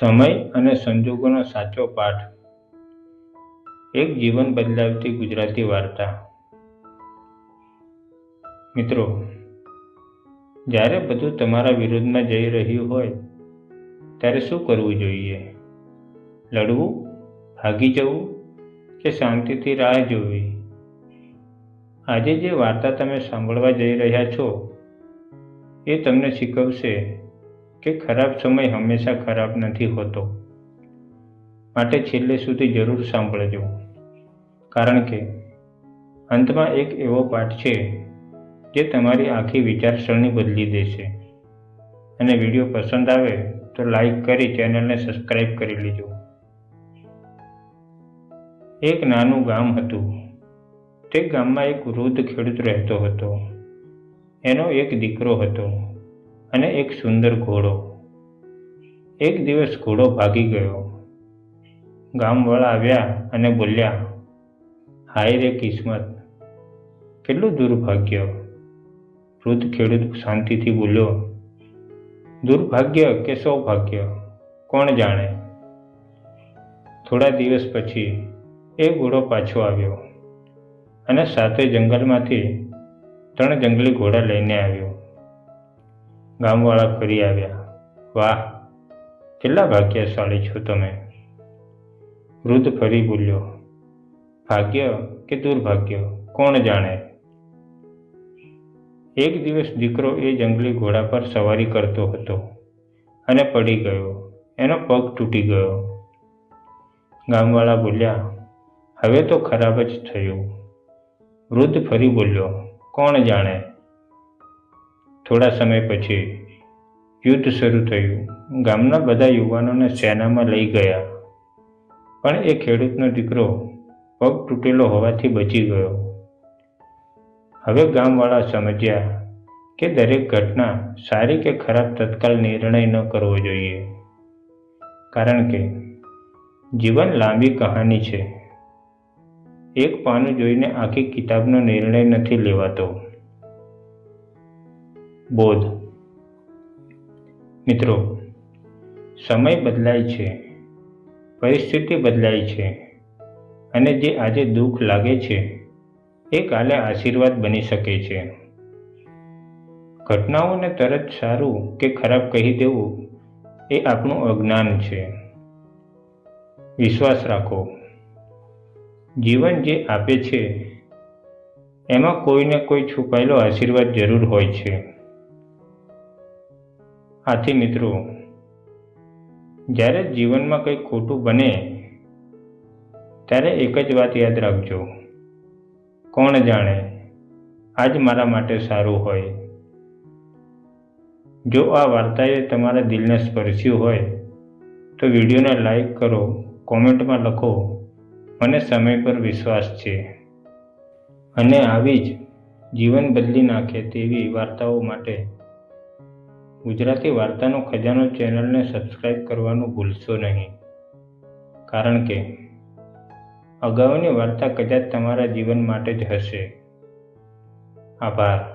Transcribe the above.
સમય અને સંજોગોનો સાચો પાઠ. એક જીવન બદલાવતી ગુજરાતી વાર્તા. મિત્રો, જ્યારે બધું તમારા વિરોધમાં જઈ રહ્યું હોય ત્યારે શું કરવું જોઈએ? લડવું, ભાગી જવું કે શાંતિથી રાહ જોવી? આજે જે વાર્તા તમે સાંભળવા જઈ રહ્યા છો એ તમને શીખવશે કે ખરાબ સમય હંમેશા ખરાબ નથી હોતો. માટે છેલ્લે સુધી જરૂર સાંભળજો, કારણ કે અંતમાં એક એવો પાઠ છે જે તમારી આખી વિચારસરણી બદલી દેશે. અને વિડીયો પસંદ આવે તો લાઈક કરી ચેનલને સબસ્ક્રાઈબ કરી લેજો. એક નાનું ગામ હતું. તે ગામમાં એક વૃદ્ધ ખેડૂત રહેતો હતો. એનો એક દીકરો હતો અને એક સુંદર ઘોડો. એક દિવસ ઘોડો ભાગી ગયો. ગામવાળા આવ્યા અને બોલ્યા, "હાય રે કિસ્મત, કેટલું દુર્ભાગ્ય." વૃદ્ધ ખેડૂત શાંતિથી બોલ્યો, "દુર્ભાગ્ય કે સૌભાગ્ય, કોણ જાણે." થોડા દિવસ પછી એ ઘોડો પાછો આવ્યો અને સાથે જંગલમાંથી 3 જંગલી ઘોડા લઈને આવ્યો. ગામવાળા ફરી આવ્યા, "વાહ, કેટલા ભાગ્યશાળી છો તમે." વૃદ્ધ ફરી બોલ્યો, "ભાગ્ય કે દુર્ભાગ્ય, કોણ જાણે." એક દિવસ દીકરો એ જંગલી ઘોડા પર સવારી કરતો હતો અને પડી ગયો. એનો પગ તૂટી ગયો. ગામવાળા બોલ્યા, "હવે તો ખરાબ જ થયું." વૃદ્ધ ફરી બોલ્યો, "કોણ જાણે." થોડા સમય પછી યુદ્ધ શરૂ થયું. ગામના બધા યુવાનોને સેનામાં લઈ ગયા, પણ એ ખેડૂતનો દીકરો પગ તૂટેલો હોવાથી બચી ગયો. હવે ગામવાળા સમજ્યા કે દરેક ઘટના સારી કે ખરાબ તત્કાલ નિર્ણય ન કરવો જોઈએ, કારણ કે જીવન લાંબી કહાની છે. એક પાનું જોઈને આખી કિતાબનો નિર્ણય નથી લેવાતો. બોધ. મિત્રો, સમય બદલાય છે, પરિસ્થિતિ બદલાય છે, અને જે આજે દુઃખ લાગે છે એ કાલે આશીર્વાદ બની શકે છે. ઘટનાઓને તરત સારું કે ખરાબ કહી દેવું એ આપણું અજ્ઞાન છે. વિશ્વાસ રાખો, જીવન જે આપે છે એમાં કોઈને કોઈ છુપાયેલો આશીર્વાદ જરૂર હોય છે. આથી મિત્રો, જ્યારે જીવનમાં કંઈ ખોટું બને ત્યારે એક જ વાત યાદ રાખજો, કોણ જાણે આજ મારા માટે સારું હોય. જો આ વાર્તાએ તમારા દિલને સ્પર્શ્યું હોય તો વિડીયોને લાઈક કરો, કોમેન્ટમાં લખો, "મને સમય પર વિશ્વાસ છે." અને આવી જ જીવન બદલી નાખે તેવી વાર્તાઓ માટે ગુજરાતી વાર્તાનો ખજાનો ચેનલને સબસ્ક્રાઈબ કરવાનું ભૂલશો નહીં, કારણ કે અગાઉની વાર્તા કદાચ તમારા જીવન માટે જ હશે. આભાર.